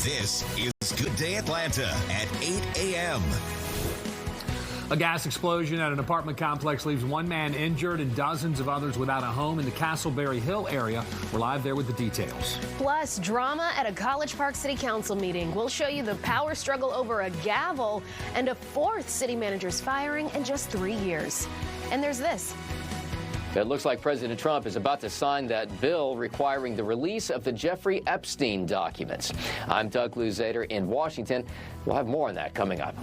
This is Good Day Atlanta at 8 a.m. A gas explosion at an apartment complex leaves one man injured and dozens of others without a home in the Castleberry Hill area. We're live there with the details. Plus, drama at a College Park City Council meeting. We'll show you the power struggle over a gavel and a fourth city manager's firing in just 3 years. And there's this. It looks like President Trump is about to sign that bill requiring the release of the Jeffrey Epstein documents. I'm Doug Luzader in Washington. We'll have more on that coming up.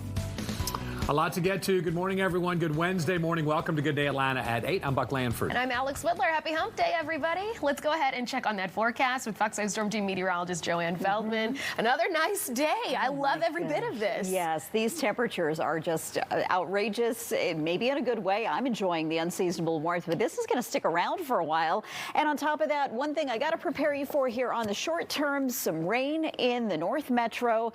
A lot to get to. Good morning, everyone. Good Wednesday morning. Welcome to Good Day Atlanta at 8. I'm Buck Lanford. And I'm Alex Whitler. Happy hump day, everybody. Let's go ahead and check on that forecast with Fox 5 Storm Team meteorologist Joanne Feldman. Another nice day. I love every bit of this. Yes, these temperatures are just outrageous, maybe in a good way. I'm enjoying the unseasonable warmth, but this is going to stick around for a while. And on top of that, one thing I got to prepare you for here on the short term, some rain in the North Metro.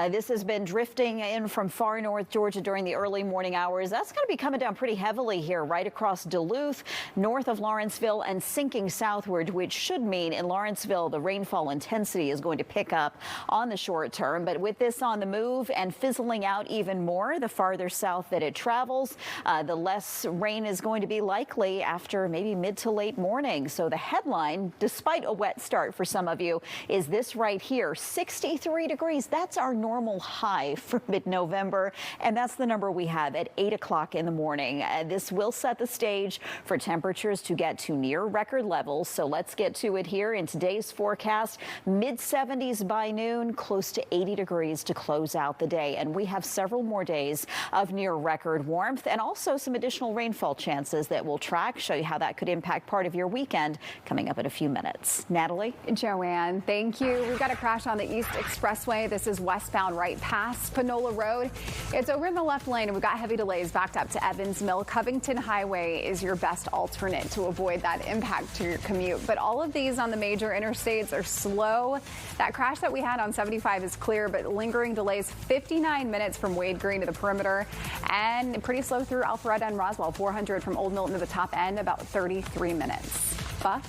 This has been drifting in from far north Georgia during the early morning hours. That's going to be coming down pretty heavily here right across Duluth, north of Lawrenceville, and sinking southward, which should mean in Lawrenceville the rainfall intensity is going to pick up on the short term. But with this on the move and fizzling out even more the farther south that it travels, the less rain is going to be likely after maybe mid to late morning. So the headline, despite a wet start for some of you, is this right here, 63 degrees. That's our normal high for mid-November, and that's the number we have at 8 o'clock in the morning. This will set the stage for temperatures to get to near record levels. So let's get to it here in today's forecast. Mid-70s by noon, close to 80 degrees to close out the day. And we have several more days of near record warmth and also some additional rainfall chances that we'll track, show you how that could impact part of your weekend coming up in a few minutes. Natalie? Joanne, thank you. We've got a crash on the East Expressway. This is westbound right past Panola Road. It's over in the left lane, and we've got heavy delays backed up to Evans Mill. Covington Highway is your best alternate to avoid that impact to your commute. But all of these on the major interstates are slow. That crash that we had on 75 is clear, but lingering delays 59 minutes from Wade Green to the perimeter, and pretty slow through Alpharetta and Roswell. 400 from Old Milton to the top end, about 33 minutes. Buck?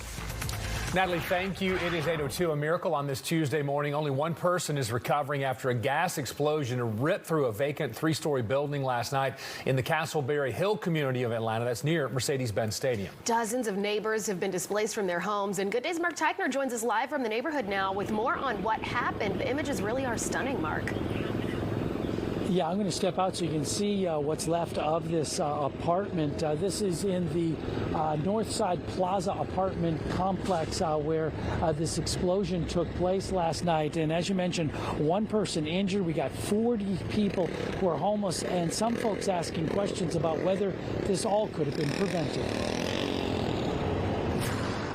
Natalie, thank you. It is 8:02, a miracle on this Tuesday morning. Only one person is recovering after a gas explosion ripped through a vacant three-story building last night in the Castleberry Hill community of Atlanta. That's near Mercedes-Benz Stadium. Dozens of neighbors have been displaced from their homes. And Good Day's Mark Teichner joins us live from the neighborhood now with more on what happened. The images really are stunning, Mark. Yeah, I'm going to step out so you can see what's left of this apartment. This is in the Northside Plaza apartment complex where this explosion took place last night. And as you mentioned, one person injured. We got 40 people who are homeless, and some folks asking questions about whether this all could have been prevented.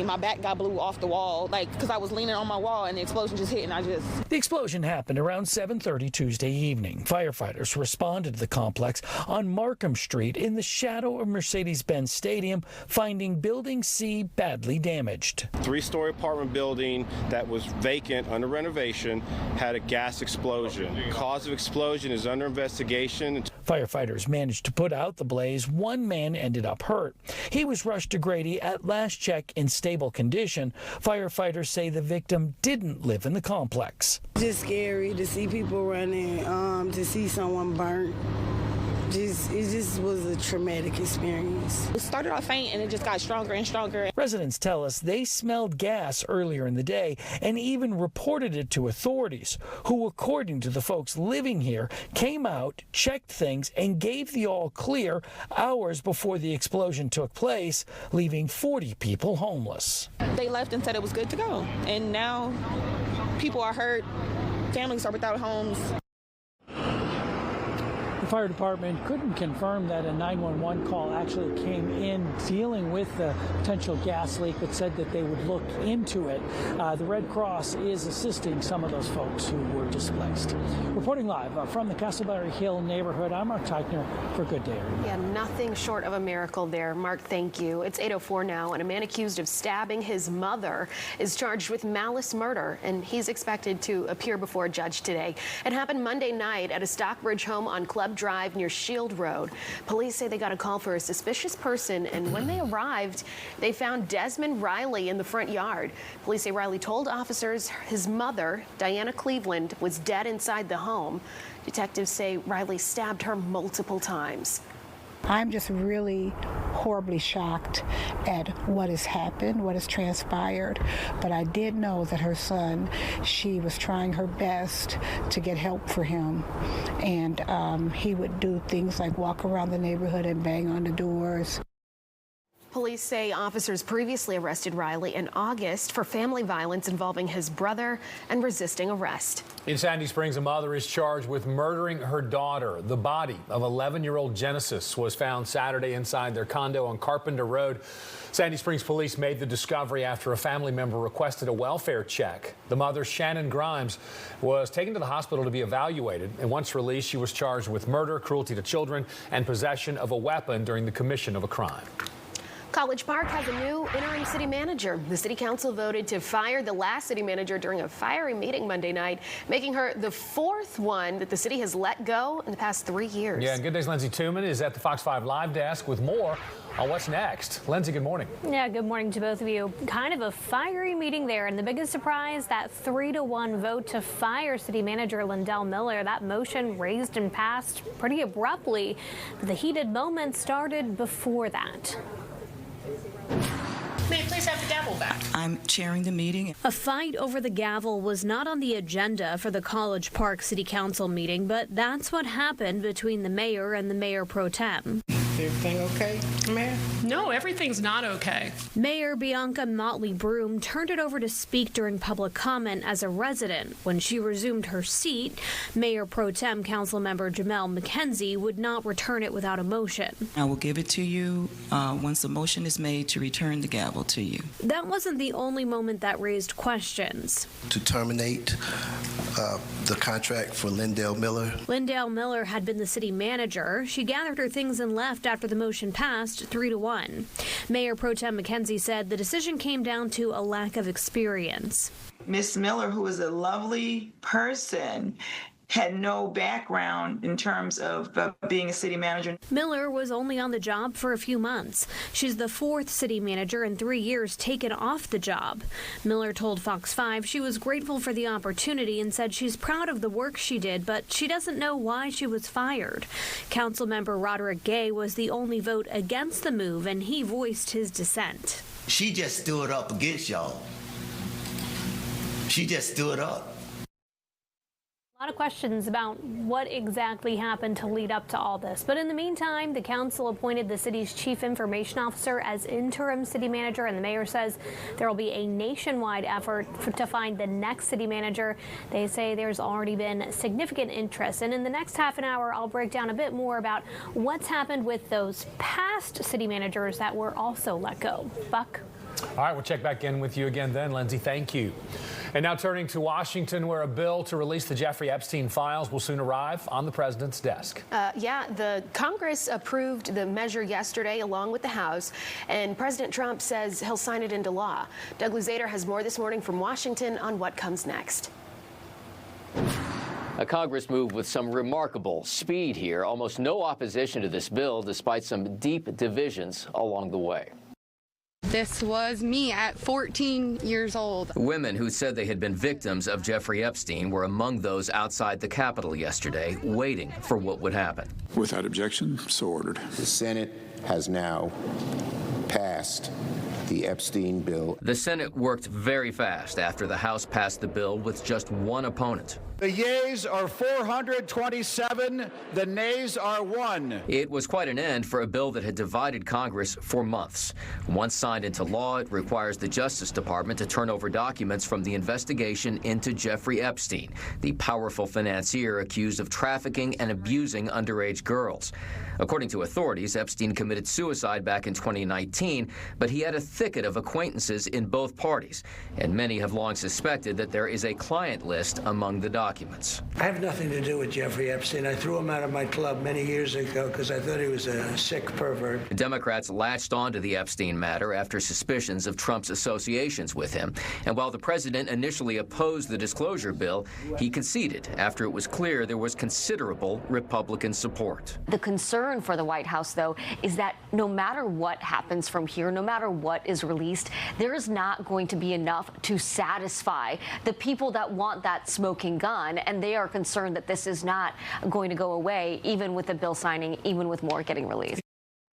My back got blew off the wall, because I was leaning on my wall and the explosion just hit, and The explosion happened around 7:30 Tuesday evening. Firefighters responded to the complex on Markham Street in the shadow of Mercedes-Benz Stadium, finding Building C badly damaged. Three-story apartment building that was vacant under renovation had a gas explosion. Cause of explosion is under investigation. Firefighters managed to put out the blaze. One man ended up hurt. He was rushed to Grady at last check in stable condition. Firefighters say the victim didn't live in the complex. Just scary to see people running, to see someone burnt. It just was a traumatic experience. It started off faint and it just got stronger and stronger. Residents tell us they smelled gas earlier in the day and even reported it to authorities, who, according to the folks living here, came out, checked things, and gave the all clear hours before the explosion took place, leaving 40 people homeless. They left and said it was good to go. And now people are hurt, families are without homes. The fire department couldn't confirm that a 911 call actually came in dealing with the potential gas leak, but said that they would look into it. The Red Cross is assisting some of those folks who were displaced. Reporting live from the Castleberry Hill neighborhood, I'm Mark Teichner for Good Day. Yeah, nothing short of a miracle there. Mark, thank you. It's 8:04 now, and a man accused of stabbing his mother is charged with malice murder, and he's expected to appear before a judge today. It happened Monday night at a Stockbridge home on Club Drive near Shield Road. Police say they got a call for a suspicious person, and when they arrived, they found Desmond Riley in the front yard. Police say Riley told officers his mother, Diana Cleveland, was dead inside the home. Detectives say Riley stabbed her multiple times. I'm just really horribly shocked at what has happened, what has transpired. But I did know that her son, she was trying her best to get help for him. And he would do things like walk around the neighborhood and bang on the doors. Police say officers previously arrested Riley in August for family violence involving his brother and resisting arrest. In Sandy Springs, a mother is charged with murdering her daughter. The body of 11-year-old Genesis was found Saturday inside their condo on Carpenter Road. Sandy Springs police made the discovery after a family member requested a welfare check. The mother, Shannon Grimes, was taken to the hospital to be evaluated, and once released, she was charged with murder, cruelty to children, and possession of a weapon during the commission of a crime. College Park has a new interim city manager. The city council voted to fire the last city manager during a fiery meeting Monday night, making her the fourth one that the city has let go in the past 3 years. Yeah, Good Day's Lindsay Tuman is at the Fox 5 Live desk with more on what's next. Lindsay, good morning. Yeah, good morning to both of you. Kind of a fiery meeting there, and the biggest surprise, that 3-1 vote to fire city manager Lindell Miller. That motion raised and passed pretty abruptly. The heated moment started before that. May I please have the gavel back? I'm chairing the meeting. A fight over the gavel was not on the agenda for the College Park City Council meeting, but that's what happened between the mayor and the mayor pro tem. Everything okay, Mayor? No, everything's not okay. Mayor Bianca Motley Broom turned it over to speak during public comment as a resident. When she resumed her seat, Mayor pro tem Councilmember Jamel McKenzie would not return it without a motion. I will give it to you once a motion is made to return the gavel to you. That wasn't the only moment that raised questions. To terminate the contract for Lindell Miller. Lindell Miller had been the city manager. She gathered her things and left after the motion passed 3-1. Mayor Pro Tem McKenzie said the decision came down to a lack of experience. Miss Miller, who is a lovely person, had no background in terms of being a city manager. Miller was only on the job for a few months. She's the fourth city manager in 3 years taken off the job. Miller told Fox 5 she was grateful for the opportunity and said she's proud of the work she did, but she doesn't know why she was fired. Councilmember Roderick Gay was the only vote against the move, and he voiced his dissent. She just stood up against y'all. She just stood up. A lot of questions about what exactly happened to lead up to all this. But in the meantime, the council appointed the city's chief information officer as interim city manager, and the mayor says there will be a nationwide effort to find the next city manager. They say there's already been significant interest. And in the next half an hour, I'll break down a bit more about what's happened with those past city managers that were also let go. Buck? All right, we'll check back in with you again then, Lindsay. Thank you. And now turning to Washington, where a bill to release the Jeffrey Epstein files will soon arrive on the president's desk. Yeah, the Congress approved the measure yesterday along with the House, and President Trump says he'll sign it into law. Doug Luzader has more this morning from Washington on what comes next. A Congress moved with some remarkable speed here. Almost no opposition to this bill, despite some deep divisions along the way. This was me at 14 years old. Women who said they had been victims of Jeffrey Epstein were among those outside the Capitol yesterday, waiting for what would happen. Without objection, so ordered. The Senate has now passed the Epstein bill. The Senate worked very fast after the House passed the bill with just one opponent. The yeas are 427, the nays are 1. It was quite an end for a bill that had divided Congress for months. Once signed into law, it requires the Justice Department to turn over documents from the investigation into Jeffrey Epstein, the powerful financier accused of trafficking and abusing underage girls. According to authorities, Epstein committed suicide back in 2019, but he had a thicket of acquaintances in both parties, and many have long suspected that there is a client list among the documents. documents. I have nothing to do with Jeffrey Epstein. I threw him out of my club many years ago because I thought he was a sick pervert. Democrats latched onto the Epstein matter after suspicions of Trump's associations with him. And while the president initially opposed the disclosure bill, he conceded after it was clear there was considerable Republican support. The concern for the White House, though, is that no matter what happens from here, no matter what is released, there is not going to be enough to satisfy the people that want that smoking gun, and they are concerned that this is not going to go away, even with the bill signing, even with more getting released.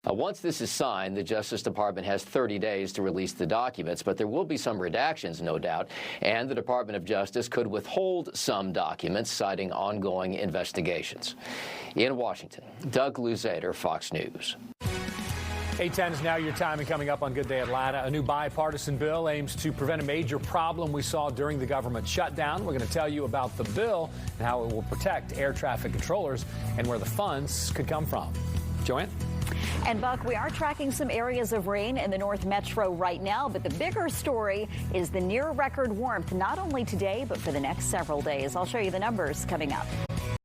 Once this is signed, the Justice Department has 30 days to release the documents, but there will be some redactions, no doubt, and the Department of Justice could withhold some documents, citing ongoing investigations. In Washington, Doug Luzader, Fox News. 8:10 is now your time, and coming up on Good Day Atlanta, a new bipartisan bill aims to prevent a major problem we saw during the government shutdown. We're going to tell you about the bill and how it will protect air traffic controllers and where the funds could come from. Joanne? And Buck, we are tracking some areas of rain in the North Metro right now, but the bigger story is the near record warmth, not only today, but for the next several days. I'll show you the numbers coming up.